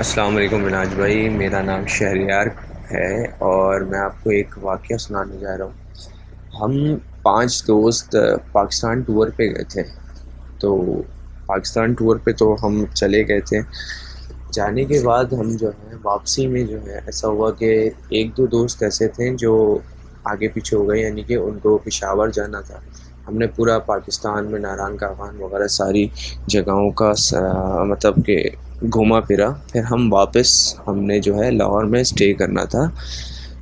अस्सलाम वालेकुम मिनाज भाई, मेरा नाम शहरियार है और मैं आपको एक वाक़या सुनाने जा रहा हूँ। हम 5 दोस्त पाकिस्तान टूर पे गए थे। तो पाकिस्तान टूर पे तो हम चले गए थे। जाने के बाद हम जो है वापसी में जो है ऐसा हुआ कि 1-2 दोस्त ऐसे थे जो आगे पीछे हो गए, यानी कि उनको पेशावर जाना था। हमने पूरा पाकिस्तान में नारायण कागान वगैरह सारी जगहों का मतलब कि घूमा फिरा। फिर हम वापस हमने जो है लाहौर में स्टे करना था,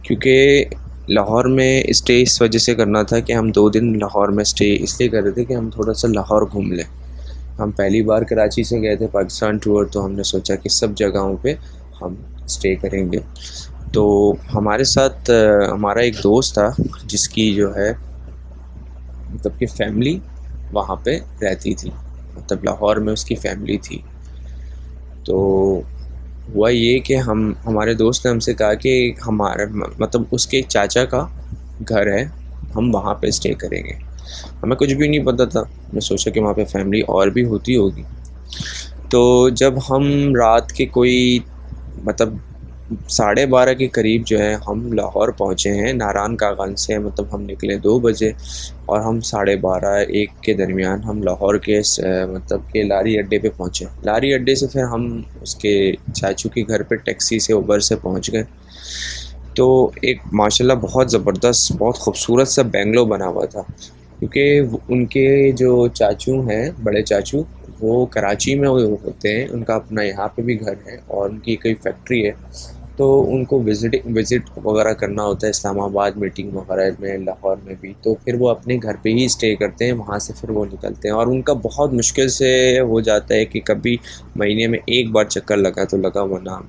क्योंकि लाहौर में स्टे इस वजह से करना था कि हम 2 दिन लाहौर में स्टे इसलिए कर रहे थे कि हम थोड़ा सा लाहौर घूम लें। हम पहली बार कराची से गए थे पाकिस्तान टूर, तो हमने सोचा कि सब जगहों पे हम स्टे करेंगे। तो हमारे साथ हमारा एक दोस्त था जिसकी जो है मतलब कि फैमिली वहाँ पे रहती थी, मतलब लाहौर में उसकी फैमिली थी। तो हुआ ये कि हम हमारे दोस्त ने हमसे कहा कि हमारे मतलब उसके एक चाचा का घर है, हम वहाँ पे स्टे करेंगे। हमें कुछ भी नहीं पता था, मैं सोचा कि वहाँ पे फैमिली और भी होती होगी। तो जब हम रात के कोई मतलब 12:30 के करीब जो है हम लाहौर पहुँचे हैं नारायण कागान से, मतलब हम निकले 2 बजे और हम 12:30-1 के दरमियान हम लाहौर के मतलब के लारी अड्डे पे पहुँचे। लारी अड्डे से फिर हम उसके चाचू के घर पे टैक्सी से उबर से पहुँच गए। तो एक माशाल्लाह बहुत ज़बरदस्त, बहुत खूबसूरत सा बेंगलो बना हुआ था, क्योंकि उनके जो चाचू हैं, बड़े चाचू, वो कराची में वो होते हैं, उनका अपना यहाँ पे भी घर है और उनकी कोई फैक्ट्री है। तो उनको विज़िट वगैरह करना होता है इस्लामाबाद, मीटिंग वगैरह में, लाहौर में भी, तो फिर वो अपने घर पे ही स्टे करते हैं, वहाँ से फिर वो निकलते हैं। और उनका बहुत मुश्किल से हो जाता है कि कभी महीने में एक बार चक्कर लगा तो लगा, वरना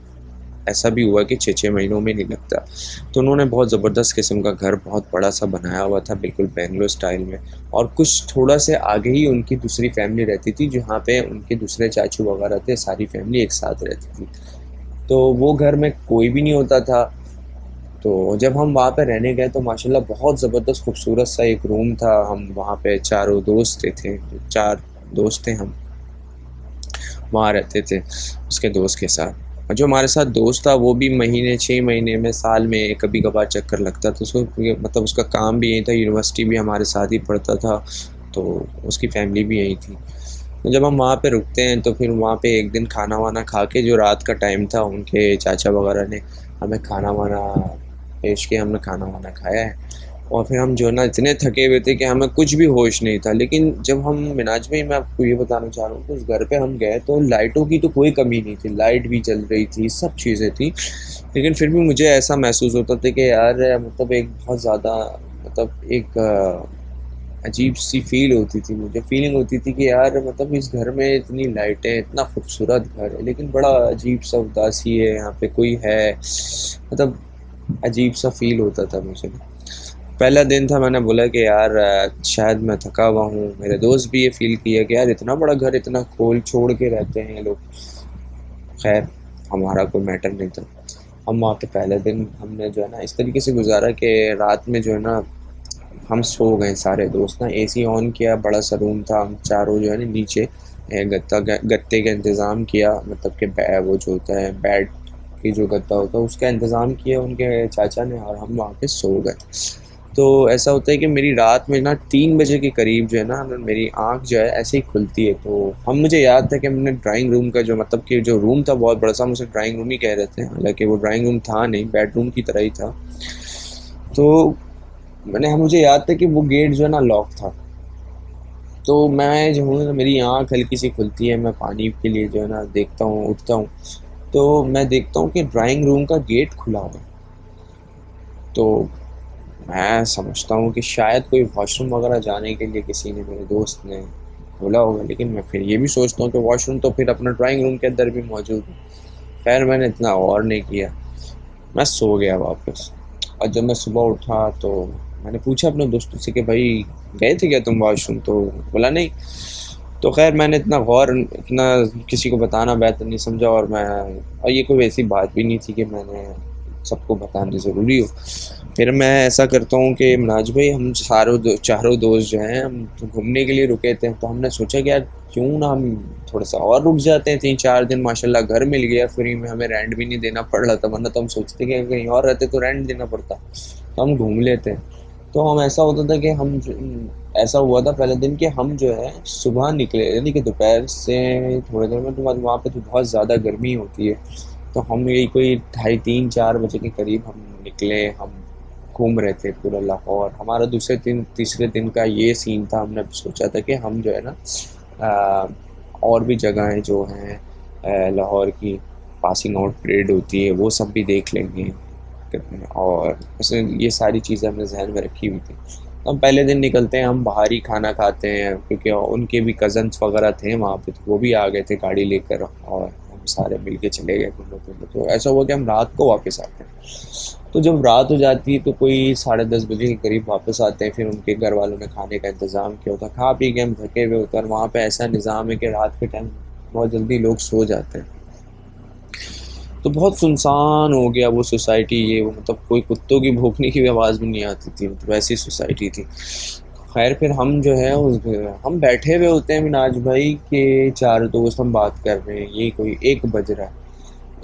ऐसा भी हुआ कि 6-6 महीनों में नहीं लगता। तो उन्होंने बहुत ज़बरदस्त किस्म का घर बहुत बड़ा सा बनाया हुआ था, बिल्कुल बेंगलो स्टाइल में। और कुछ थोड़ा से आगे ही उनकी दूसरी फैमिली रहती थी, जहाँ पे उनके दूसरे चाचू वगैरह थे, सारी फैमिली एक साथ रहती थी। तो वो घर में कोई भी नहीं होता था। तो जब हम वहाँ पे रहने गए तो माशाल्लाह बहुत ज़बरदस्त खूबसूरत सा एक रूम था। हम वहाँ पे चारों दोस्त थे, 4 दोस्त थे हम, वहाँ रहते थे उसके दोस्त के साथ। और जो हमारे साथ दोस्त था वो भी महीने 6 महीने में, साल में कभी कभार चक्कर लगता था। उसको मतलब उसका काम भी यहीं था, यूनिवर्सिटी भी हमारे साथ ही पढ़ता था, तो उसकी फैमिली भी यहीं थी। तो जब हम वहाँ पे रुकते हैं तो फिर वहाँ पे एक दिन खाना वाना खा के, जो रात का टाइम था, उनके चाचा वगैरह ने हमें खाना वाना पेश किया, हमने खाना वाना खाया है। और फिर हम जो है ना इतने थके हुए थे कि हमें कुछ भी होश नहीं था। लेकिन जब हम मिनाज में, मैं आपको ये बताना चाह रहा हूँ कि उस घर पे हम गए तो लाइटों की तो कोई कमी नहीं थी, लाइट भी चल रही थी, सब चीज़ें थी। लेकिन फिर भी मुझे ऐसा महसूस होता था कि यार मतलब एक बहुत ज़्यादा, मतलब एक अजीब सी फील होती थी, मुझे फीलिंग होती थी कि यार मतलब इस घर में इतनी लाइटें, इतना खूबसूरत घर है, लेकिन बड़ा अजीब सा उदासी है, यहाँ पे कोई है, मतलब अजीब सा फील होता था मुझे। पहला दिन था, मैंने बोला कि यार शायद मैं थका हुआ हूँ। मेरे दोस्त भी ये फील किया कि यार इतना बड़ा घर, इतना खोल छोड़ के रहते हैं ये लोग। खैर, हमारा कोई मैटर नहीं था। हम वहाँ पे पहले दिन हमने जो है ना इस तरीके से गुजारा कि रात में जो है ना हम सो गए सारे दोस्त ना, एसी ऑन किया, बड़ा सा रूम था, हम चारों जो है ना नीचे गत्ते का इंतज़ाम किया, मतलब कि वो जो होता है बेड की जो गद्दा होता है उसका इंतज़ाम किया उनके चाचा ने, और हम वहाँ पे सो गए। तो ऐसा होता है कि मेरी रात में ना 3 बजे के करीब जो है ना मेरी आँख जो है ऐसे ही खुलती है। तो हम, मुझे याद था कि हमने ड्राइंग रूम का जो, मतलब कि जो रूम था बहुत बड़ा सा, हम उसे ड्राइंग रूम ही कह रहे थे, हालांकि वो ड्राइंग रूम था नहीं, बेडरूम की तरह ही था। तो मुझे याद था कि वो गेट जो है ना लॉक था। तो मैं जो हूँ, मेरी आँख हल्की सी खुलती है, मैं पानी के लिए जो है ना देखता हूँ, उठता हूँ, तो मैं देखता हूँ कि ड्राइंग रूम का गेट खुला हुआ है। तो मैं समझता हूँ कि शायद कोई वॉशरूम वगैरह जाने के लिए किसी ने, मेरे दोस्त ने खोला होगा। लेकिन मैं फिर ये भी सोचता हूँ कि वॉशरूम तो फिर अपना ड्राइंग रूम के अंदर भी मौजूद है। खैर, मैंने इतना और नहीं किया, मैं सो गया वापस। और जब मैं सुबह उठा तो मैंने पूछा अपने दोस्तों से कि भाई गए थे क्या तुम वॉशरूम, तो बोला नहीं। तो खैर, मैंने इतना किसी को बताना बेहतर नहीं समझा, और ये कोई ऐसी बात भी नहीं थी कि मैंने सबको बताना ज़रूरी हो। फिर मैं ऐसा करता हूँ कि मिनाज भाई हम चारों दोस्त जो हैं हम तो घूमने के लिए रुके थे, तो हमने सोचा कि यार क्यों ना हम थोड़ा सा और रुक जाते हैं, 3-4 दिन माशाल्लाह घर मिल गया फ्री में, हमें रेंट भी नहीं देना पड़ रहा था, वरना तो हम सोचते कि कहीं और रहते तो रेंट देना पड़ता, तो हम घूम लेते। तो हम ऐसा होता था कि ऐसा हुआ था पहले दिन कि हम जो है सुबह निकले, यानी कि दोपहर से थोड़ी देर में, तो बाद वहाँ पे तो बहुत ज़्यादा गर्मी होती है, तो हम यही कोई 2:30-4 बजे के करीब हम निकले। हम घूम रहे थे पूरा लाहौर। हमारा तीसरे दिन का ये सीन था, हमने सोचा था कि हम जो है ना आ, और भी जगहें जो हैं लाहौर की, पासिंग आउट परेड होती है वो सब भी देख लेंगे, और उसने ये सारी चीज़ें हमने जहन में रखी हुई थी। तो हम पहले दिन निकलते हैं, हम बाहर ही खाना खाते हैं, क्योंकि उनके भी कज़न्स वगैरह थे वहाँ पे, तो वो भी आ गए थे गाड़ी लेकर, और हम सारे मिल के चले गए घूमने घूमने। तो ऐसा हुआ कि हम रात को वापस आते हैं। तो जब रात हो जाती है तो कोई 10:30 बजे के करीब वापस आते हैं। फिर उनके घर वालों ने खाने का इंतज़ाम किया होता, खा पी के हम थके हुए होते हैं, और वहाँ पे ऐसा निज़ाम है कि रात के टाइम बहुत जल्दी लोग सो जाते हैं। तो बहुत सुनसान हो गया वो सोसाइटी, ये वो मतलब कोई कुत्तों की भौंकने की भी आवाज़ भी नहीं आती थी, मतलब ऐसी सोसाइटी थी। खैर फिर हम जो है हम बैठे हुए होते हैं मिनाज भाई के चार दोस्त, हम बात कर रहे हैं, ये कोई 1 बज रहा है,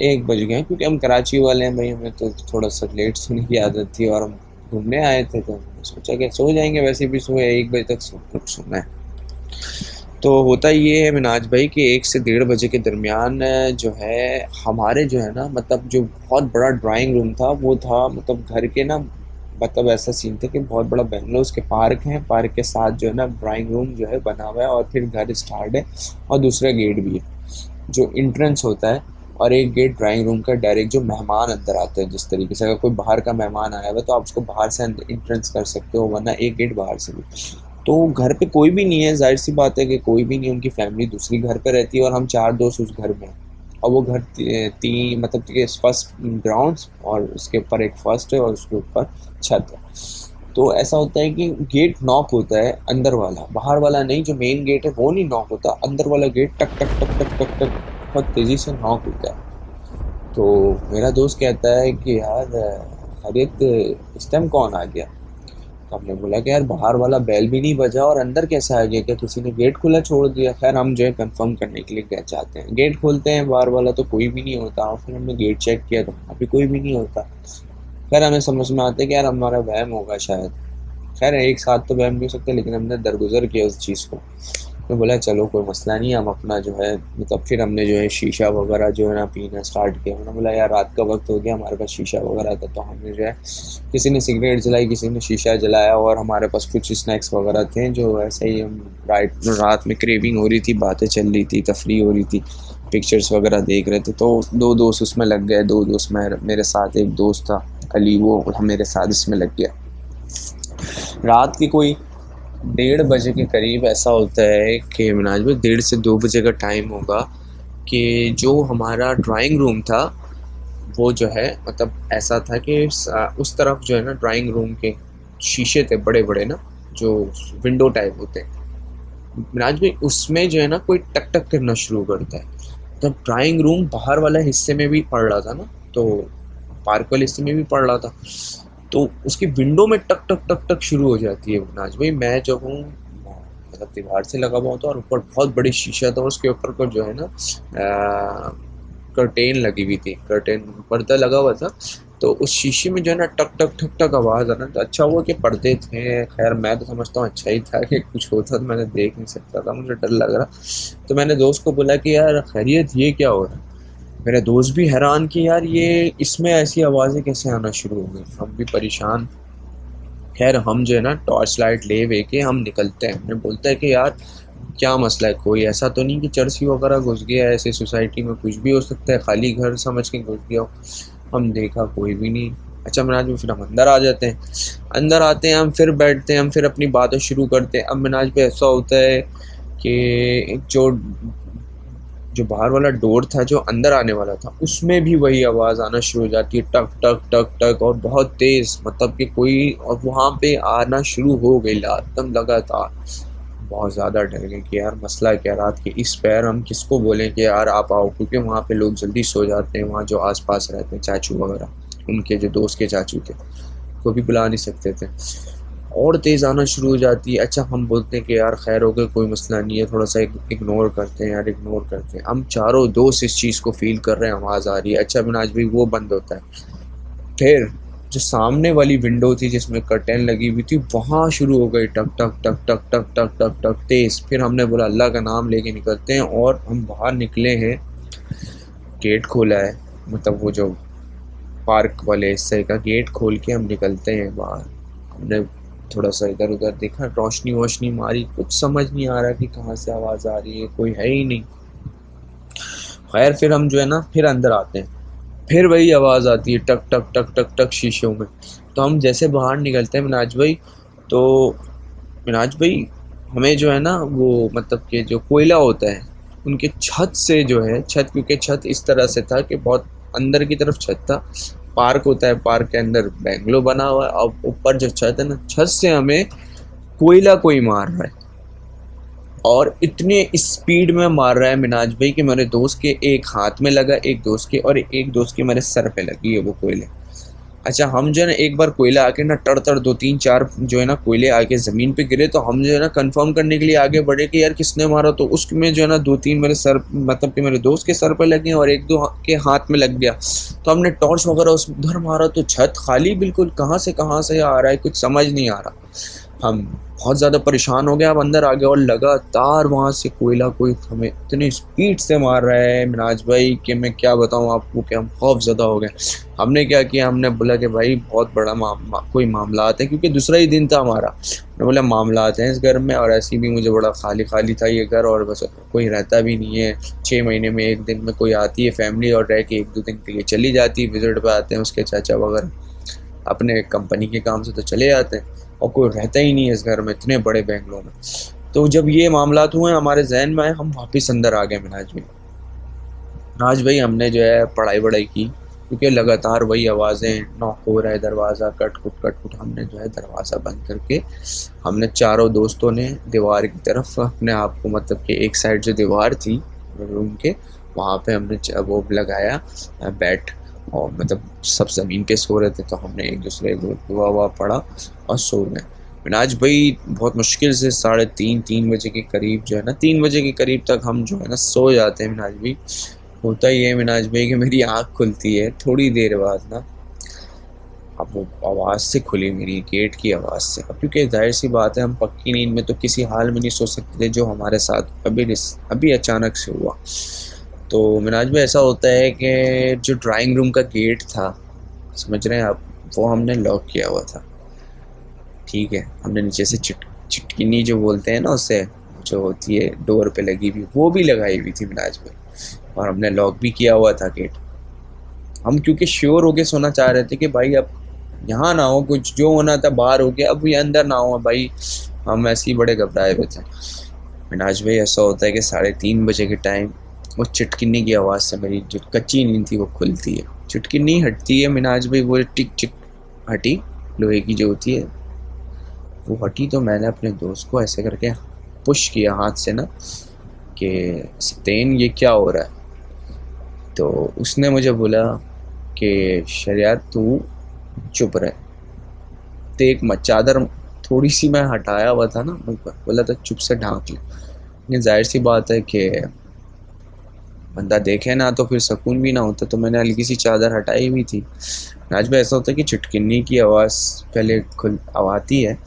1 बज गए, क्योंकि हम कराची वाले हैं भाई, हमें तो थोड़ा सा लेट सोने की आदत थी, और हम घूमने आए थे, तो हमने सोचा कि सो जाएंगे, वैसे भी सुबह 1 बजे तक सोना है। तो होता ये है मिनाज भाई कि 1 से 1:30 बजे के दरमियान जो है हमारे जो है ना, मतलब जो बहुत बड़ा ड्राइंग रूम था वो था, मतलब घर के ना, मतलब ऐसा सीन था कि बहुत बड़ा बेंगलोज के पार्क है, पार्क के साथ जो है ना ड्राइंग रूम जो है बना हुआ है, और फिर घर स्टार्ट है, और दूसरा गेट भी है जो इंट्रेंस होता है, और एक गेट ड्राइंग रूम का डायरेक्ट जो मेहमान अंदर आते हैं, जिस तरीके से अगर कोई बाहर का मेहमान आया हुआ है तो आप उसको बाहर से इंट्रेंस कर सकते हो, वरना एक गेट बाहर से भी। तो घर पे कोई भी नहीं है, जाहिर सी बात है कि कोई भी नहीं, उनकी फैमिली दूसरी घर पे रहती है, और हम चार दोस्त उस घर में हैं। और वो घर तीन, मतलब कि फर्स्ट ग्राउंड, और उसके ऊपर एक फर्स्ट है, और उसके ऊपर छत है। तो ऐसा होता है कि गेट नॉक होता है, अंदर वाला, बाहर वाला नहीं, जो मेन गेट है वो नहीं नॉक होता, अंदर वाला गेट टक टक टक टक टक टक बहुत तेज़ी से नॉक होता है। तो मेरा दोस्त कहता है कि यार खैरियत, इस टाइम कौन आ गया? तो हमने बोला कि यार बाहर वाला बेल भी नहीं बजा और अंदर कैसे आ गया, क्या किसी ने गेट खुला छोड़ दिया? खैर हम जो है कंफर्म करने के लिए क्या चाहते हैं, गेट खोलते हैं, बाहर वाला तो कोई भी नहीं होता, और फिर हमने गेट चेक किया तो वहाँ भी कोई भी नहीं होता। खैर हमें समझ में आता है कि यार हमारा वहम होगा शायद। खैर एक साथ तो वहम नहीं हो सकते, लेकिन हमने दरगुजर किया उस चीज़ को। तो बोला चलो कोई मसला नहीं, हम अपना जो है, मतलब फिर हमने जो है शीशा वगैरह जो है ना पीना स्टार्ट किया। मैंने बोला यार रात का वक्त हो गया, हमारे पास शीशा वगैरह था, तो हमने जो है किसी ने सिगरेट जलाई, किसी ने शीशा जलाया, और हमारे पास कुछ स्नैक्स वगैरह थे, जो ऐसे ही हम रात में क्रेविंग हो रही थी, बातें चल रही थी, तफरी हो रही थी, पिक्चर्स वगैरह देख रहे थे। तो दो दोस्त उसमें लग गए, दो दोस्त मेरे साथ एक दोस्त था अली, वो मेरे साथ इसमें लग गया। रात की कोई 1:30 बजे के करीब ऐसा होता है कि मिनाज में 1:30 से 2 बजे का टाइम होगा, कि जो हमारा ड्राइंग रूम था वो जो है, मतलब ऐसा था कि उस तरफ जो है ना ड्राइंग रूम के शीशे थे बड़े बड़े ना, जो विंडो टाइप होते हैं मिनाज में, उसमें जो है ना कोई टक टक करना शुरू करता है। तब ड्राइंग रूम बाहर वाला हिस्से में भी पड़ रहा था ना, तो पार्क वाले हिस्से में भी पड़ रहा था, तो उसकी विंडो में टक टक टक टक शुरू हो जाती है नाज भाई। मैं जो हूँ मतलब दीवार से लगा हुआ था, और ऊपर बहुत बड़ी शीशा था, और उसके ऊपर को जो है ना कर्टेन लगी हुई थी, कर्टेन पर्दा लगा हुआ था, तो उस शीशे में जो है ना टक टक ठक टक आवाज़ आना। तो अच्छा हुआ कि पर्दे थे, खैर मैं तो समझता हूँ अच्छा ही था कि कुछ होता तो मैंने देख नहीं सकता था, मुझे डर लग रहा। तो मैंने दोस्त को बोला कि यार खैरियत ये क्या हो रहा है? मेरे दोस्त भी हैरान कि यार ये इसमें ऐसी आवाज़ें कैसे आना शुरू हो गई, हम भी परेशान। खैर हम जो है ना टॉर्च लाइट ले वे के हम निकलते हैं, हमें बोलता है कि यार क्या मसला है, कोई ऐसा तो नहीं कि चरसी वगैरह घुस गया है, ऐसे सोसाइटी में कुछ भी हो सकता है, खाली घर समझ के घुस गया हो। हम देखा कोई भी नहीं। अच्छा मिनाज में फिर हम अंदर आ जाते हैं, अंदर आते हैं, हम फिर बैठते हैं, हम फिर अपनी बातें शुरू करते हैं। अब मिनाज पे ऐसा होता है कि जो बाहर वाला डोर था जो अंदर आने वाला था, उसमें भी वही आवाज़ आना शुरू हो जाती है, टक टक टक टक, और बहुत तेज़, मतलब कि कोई, और वहाँ पे आना शुरू हो गई एकदम लगातार। बहुत ज़्यादा डर गए कि यार मसला क्या, रात के इस पैर हम किसको बोलें कि यार आप आओ, क्योंकि वहाँ पे लोग जल्दी सो जाते हैं, वहाँ जो आसपास रहते हैं चाचू वगैरह, उनके जो दोस्त के चाचू थे, वो भी बुला नहीं सकते थे। और तेज़ आना शुरू हो जाती है। अच्छा, हम बोलते हैं कि यार खैर हो गया, कोई मसला नहीं है, थोड़ा सा इग्नोर करते हैं यार, इग्नोर करते हैं। हम चारों दोस्त इस चीज़ को फील कर रहे हैं, आवाज़ आ रही है। अच्छा मिनाज भाई, वो बंद होता है। फिर जो सामने वाली विंडो थी जिसमें कर्टेन लगी हुई थी, वहाँ शुरू हो गई टक टक टक टक टक टक टक टक तेज़। फिर हमने बोला अल्लाह का नाम लेके निकलते हैं, और हम बाहर निकले हैं। गेट खोला है, मतलब वो जो पार्क वाले हिस्से का गेट खोल के हम निकलते हैं बाहर। हमने थोड़ा सा इधर उधर देखा, रोशनी वोशनी मारी, कुछ समझ नहीं आ रहा कि कहाँ से आवाज़ आ रही है, कोई है ही नहीं। खैर फिर हम जो है ना, फिर अंदर आते हैं। फिर वही आवाज़ आती है टक टक टक टक टक शीशों में। तो हम जैसे बाहर निकलते हैं मिनाज भाई, तो मिनाज भाई हमें जो है ना, वो मतलब कि जो कोयला होता है उनके छत से जो है, छत, क्योंकि छत इस तरह से था कि बहुत अंदर की तरफ छत था। पार्क होता है, पार्क के अंदर बैंगलो बना हुआ है, अब ऊपर जो छत है ना, छत से हमें कोयला कोई मार रहा है। और इतने स्पीड में मार रहा है मिनाज भाई कि मेरे दोस्त के एक हाथ में लगा, एक दोस्त के, और एक दोस्त के मेरे सर पे लगी है वो कोयले। अच्छा, हम जो है ना, एक बार कोयला आके ना टड़ टड़ दो तीन चार जो है ना कोयले आके ज़मीन पे गिरे, तो हम जो है ना कंफर्म करने के लिए आगे बढ़े कि यार किसने मारा। तो उसमें जो है ना दो तीन मेरे सर, मतलब कि मेरे दोस्त के सर पे लगे, और एक दो के हाथ में लग गया। तो हमने टॉर्च वगैरह उस उधर मारा, तो छत खाली बिल्कुल, कहाँ से आ रहा है कुछ समझ नहीं आ रहा। हम बहुत ज़्यादा परेशान हो गए, अब अंदर आ गए, और लगातार वहाँ से कोयला कोई हमें इतनी स्पीड से मार रहा है मिनाज भाई कि मैं क्या बताऊँ आपको कि हम खौफज़दा हो गए। हमने क्या किया, हमने बोला कि भाई बहुत बड़ा कोई मामलात है, क्योंकि दूसरा ही दिन था हमारा। मैंने बोला मामलात हैं इस घर में, और ऐसे भी मुझे बड़ा खाली खाली था ये घर, और बस कोई रहता भी नहीं है। 6 महीने में एक दिन में कोई आती है फैमिली, और रह के 1-2 दिन के लिए चली जाती है, विजिट पे आते हैं उसके चाचा वगैरह, अपने कंपनी के काम से तो चले जाते हैं, और कोई रहता ही नहीं है इस घर में, इतने बड़े बैंगलों में। तो जब ये मामलात हुए हमारे जहन में आए, हम वापस अंदर आ गए मिनाज भाई। आज भाई हमने जो है पढ़ाई वढ़ाई की, क्योंकि लगातार वही आवाज़ें, नॉक हो रहा है दरवाज़ा, कट कुट। हमने जो है दरवाज़ा बंद करके, हमने चारों दोस्तों ने दीवार की तरफ अपने आप को, मतलब कि एक साइड जो दीवार थी रूम के, वहाँ पे हमने वो लगाया बैट, और मतलब सब ज़मीन पे सो रहे थे, तो हमने एक दूसरे को दुआ वुआ पढ़ा और सो गए। मिनाज भाई बहुत मुश्किल से 3:30 बजे के करीब जो है ना, 3 बजे के करीब तक हम जो है ना सो जाते हैं मिनाज भाई। होता ही है मिनाज भाई कि मेरी आँख खुलती है थोड़ी देर बाद ना, अब वो आवाज़ से खुली, मेरी गेट की आवाज़ से। अब क्योंकि ज़ाहिर सी बात है, हम पक्की नींद में तो किसी हाल में नहीं सो सकते थे, जो हमारे साथ अभी अचानक से हुआ। तो मिनाज भाई ऐसा होता है कि जो ड्राइंग रूम का गेट था, समझ रहे हैं आप, वो हमने लॉक किया हुआ था। ठीक है, हमने नीचे से चिटकिनी जो बोलते हैं ना उसे, जो होती है डोर पे लगी हुई, वो भी लगाई हुई थी मिनाज भाई, और हमने लॉक भी किया हुआ था गेट। हम क्योंकि श्योर होके सोना चाह रहे थे कि भाई अब यहाँ ना हो, कुछ जो होना था बाहर हो गया, अब ये अंदर ना हो भाई। हम ऐसे ही बड़े घबराए हुए थे। मिनाज भाई ऐसा होता है कि 3:30 बजे के टाइम वो चिटकिनी की आवाज़ से मेरी जो कच्ची नींद थी वो खुलती है। चिटकिनी हटती है मिनाज भाई, वो टिक चिक हटी, लोहे की जो होती है वो हटी। तो मैंने अपने दोस्त को ऐसे करके पुश किया हाथ से ना, कि सतेन ये क्या हो रहा है। तो उसने मुझे बोला कि शरियार तू चुप रहे, देख मत, चादर थोड़ी सी मैं हटाया हुआ था ना मुंह पर, बोला था चुप से ढांक ले। ये जाहिर सी बात है कि बंदा देखे ना तो फिर सुकून भी ना होता, तो मैंने हल्की सी चादर हटाई हुई थी। आज भी ऐसा होता है कि चुटकिनी की आवाज़ पहले खुल आती है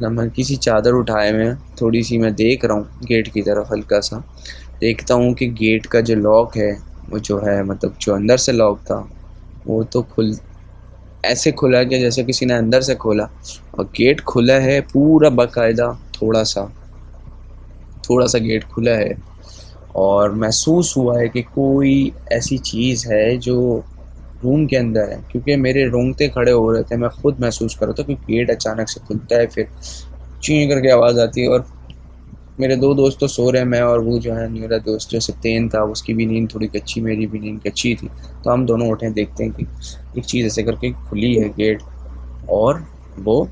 ना, मैं हल्की सी चादर उठाए मैं, थोड़ी सी मैं देख रहा हूँ गेट की तरफ, हल्का सा देखता हूँ कि गेट का जो लॉक है, वो जो है मतलब जो अंदर से लॉक था, वो तो ऐसे खुला कि जैसे किसी ने अंदर से खोला, और गेट खुला है पूरा बाकायदा, थोड़ा सा गेट खुला है। और महसूस हुआ है कि कोई ऐसी चीज़ है जो रूम के अंदर है, क्योंकि मेरे रोंगटे खड़े हो रहे थे, मैं खुद महसूस कर रहा था कि गेट अचानक से खुलता है, फिर चीं करके आवाज़ आती है। और मेरे दो दोस्त तो सो रहे हैं, मैं और वो जो है मेरा दोस्त जो सत्येन था, उसकी भी नींद थोड़ी कच्ची, मेरी भी नींद कच्ची थी। तो हम दोनों उठे, देखते हैं कि एक चीज़ ऐसे करके खुली है गेट, और वो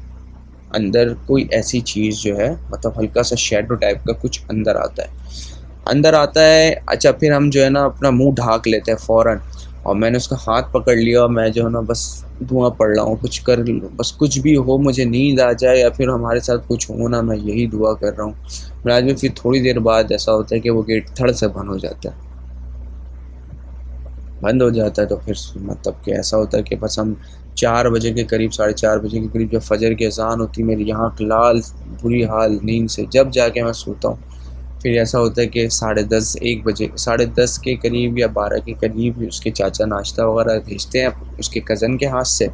अंदर कोई ऐसी चीज़ जो है, मतलब हल्का सा शेडो टाइप का कुछ अंदर आता है। अच्छा फिर हम जो है ना अपना मुंह ढाक लेते हैं फ़ौरन, और मैंने उसका हाथ पकड़ लिया और मैं जो है ना बस धुआं पड़ रहा हूँ, कुछ कर लो, बस कुछ भी हो, मुझे नींद आ जाए या फिर हमारे साथ कुछ हो ना, मैं यही दुआ कर रहा हूँ। मिराज में फिर थोड़ी देर बाद ऐसा होता है कि वो गेट धड़ से बंद हो जाता है। बंद हो जाता है तो फिर मतलब कि ऐसा होता है कि बस हम 4 बजे के करीब, 4:30 बजे के करीब जब फजर की अजान होती है, मेरी आँख लाल, बुरी हाल नींद से, जब जाके मैं सोता हूँ। फिर ऐसा होता है कि 10:30 1 बजे, 10:30 के करीब या 12 के करीब उसके चाचा नाश्ता वगैरह भेजते हैं उसके कज़न के हाथ से,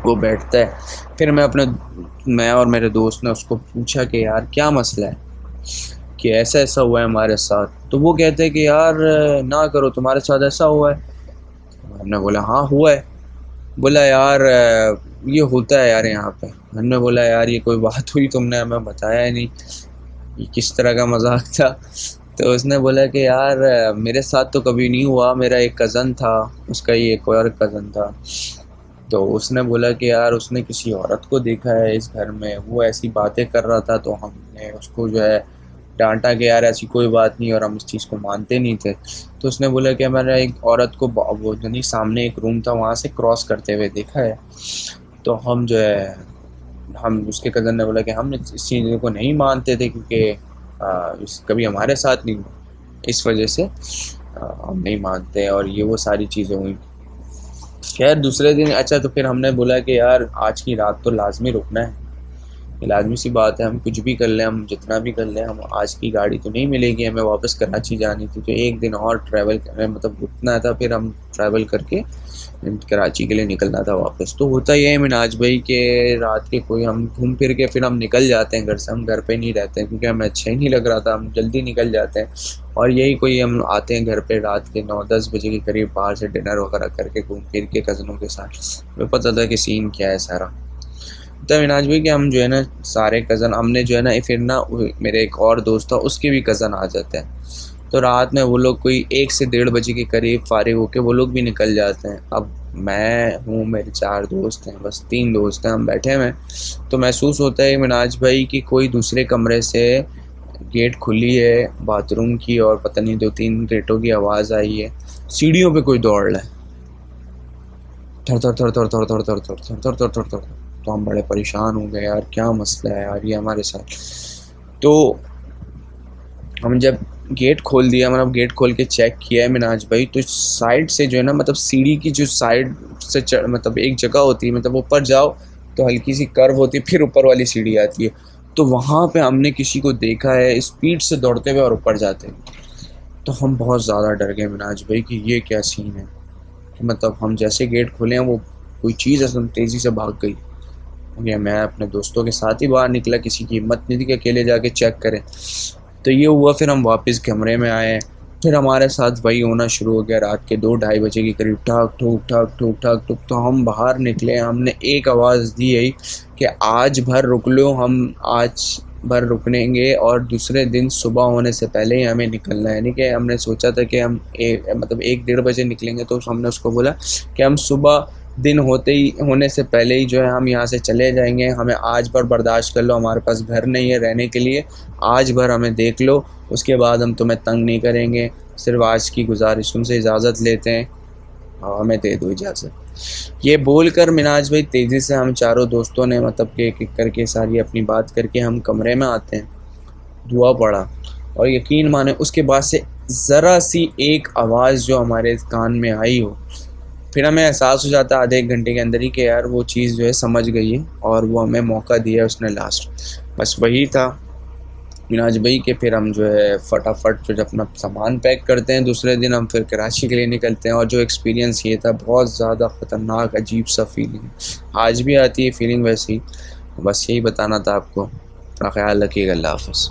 वो बैठता है। फिर मैं और मेरे दोस्त ने उसको पूछा कि यार क्या मसला है, कि ऐसा ऐसा हुआ है हमारे साथ। तो वो कहते हैं कि यार ना करो, तुम्हारे साथ ऐसा हुआ है। हमने बोला हाँ हुआ है। बोला यार ये होता है यार यहाँ पे। हमने बोला यार ये कोई बात हुई, तुमने हमें बताया ही नहीं, ये किस तरह का मजाक था। तो उसने बोला कि यार मेरे साथ तो कभी नहीं हुआ, मेरा एक कज़न था, उसका ही एक और कज़न था। तो उसने बोला कि यार उसने किसी औरत को देखा है इस घर में, वो ऐसी बातें कर रहा था, तो हमने उसको जो है डांटा कि यार ऐसी कोई बात नहीं, और हम इस चीज़ को मानते नहीं थे। तो उसने बोला कि मैंने एक औरत को वो नहीं, सामने एक रूम था वहाँ से क्रॉस करते हुए देखा है। तो हम जो है, हम उसके कज़न ने बोला कि हम इस चीज़ को नहीं मानते थे, क्योंकि कभी हमारे साथ नहीं हुआ, इस वजह से हम नहीं मानते, और ये वो सारी चीज़ें हुई। खैर दूसरे दिन अच्छा, तो फिर हमने बोला कि यार आज की रात तो लाजमी रुकना है, ये लाजमी सी बात है, हम कुछ भी कर लें, हम जितना भी कर लें, हम आज की गाड़ी तो नहीं मिलेगी, हमें वापस कराची जानी थी, तो एक दिन और ट्रैवल करना, मतलब रुकना था, फिर हम ट्रैवल करके कराची के लिए निकलना था वापस। तो होता ये है मिनाज भाई के रात के कोई हम घूम फिर के फिर हम निकल जाते हैं घर से, हम घर पे नहीं रहते हैं, क्योंकि हमें अच्छा ही नहीं लग रहा था, हम जल्दी निकल जाते हैं। और यही कोई हम आते हैं घर पे रात के 9-10 बजे के करीब, बाहर से डिनर वगैरह करके घूम फिर के कज़नों के साथ। हमें पता था कि सीन क्या है सारा। तो मिनाज भाई कि हम जो है ना सारे कज़न, हमने जो है ना फिर ना मेरे एक और दोस्त था, उसके भी कज़न आ जाते हैं। तो रात में वो लोग कोई 1 से 1:30 बजे के करीब फारिग होके वो लोग भी निकल जाते हैं। अब मैं हूँ, मेरे 4 दोस्त हैं, बस 3 दोस्त हैं, हम बैठे हुए हैं। तो महसूस होता है मिनाज भाई कि कोई दूसरे कमरे से गेट खुली है बाथरूम की, और पता नहीं 2-3 गेटों की आवाज़ आई है, सीढ़ियों पे कोई दौड़ रहा है, थर थर थर थर थर थर थर थर थर थर थर थर थर। तो हम बड़े परेशान हो गए, यार क्या मसला है यार ये हमारे साथ। तो हम जब गेट खोल दिया, मतलब गेट खोल के चेक किया है मिनाज भाई, तो साइड से जो है ना, मतलब सीढ़ी की जो साइड से मतलब एक जगह होती है, मतलब ऊपर जाओ तो हल्की सी कर्व होती है, फिर ऊपर वाली सीढ़ी आती है। तो वहाँ पे हमने किसी को देखा है स्पीड से दौड़ते हुए और ऊपर जाते हुए। तो हम बहुत ज़्यादा डर गए मिनाज भाई कि ये क्या सीन है, कि मतलब हम जैसे गेट खोले हैं वो कोई चीज़ एकदम तेज़ी से भाग गई। या मैं अपने दोस्तों के साथ ही बाहर निकला, किसी की हिम्मत नहीं थी कि अकेले जाके चेक करें। तो ये हुआ, फिर हम वापस कमरे में आए। फिर हमारे साथ वही होना शुरू हो गया रात के 2-2:30 बजे के करीब, ठक ठुक ठक ठुक ठक ठुक। तो हम बाहर निकले, हमने एक आवाज़ दी है कि आज भर रुक लो, हम आज भर रुकनेंगे और दूसरे दिन सुबह होने से पहले ही हमें निकलना है। यानी कि हमने सोचा था कि हम मतलब 1-1:30 बजे निकलेंगे, तो हमने उसको बोला कि हम सुबह दिन होते ही होने से पहले ही जो है हम यहाँ से चले जाएंगे, हमें आज भर बर्दाश्त कर लो, हमारे पास घर नहीं है रहने के लिए, आज भर हमें देख लो, उसके बाद हम तुम्हें तंग नहीं करेंगे, सिर्फ आज की गुजारिश तुमसे इजाज़त लेते हैं, और हमें दे दो इजाज़त। ये बोलकर मिनाज भाई तेज़ी से हम चारों दोस्तों ने मतलब कि एक एक करके सारी अपनी बात करके हम कमरे में आते हैं। दुआ पड़ा, और यकीन माने उसके बाद से ज़रा सी एक आवाज़ जो हमारे कान में आई हो, फिर हमें एहसास हो जाता है आधे 1 घंटे के अंदर ही कि यार वो चीज़ जो है समझ गई है, और वो हमें मौका दिया है उसने लास्ट। बस वही था मिनाज भाई के, फिर हम जो है फटाफट फिर अपना सामान पैक करते हैं, दूसरे दिन हम फिर कराची के लिए निकलते हैं। और जो एक्सपीरियंस ये था, बहुत ज़्यादा ख़तरनाक अजीब सा फीलिंग, आज भी आती है फीलिंग वैसी। बस यही बताना था आपको। अपना ख्याल रखिएगा, अल्लाह हाफ़िज़।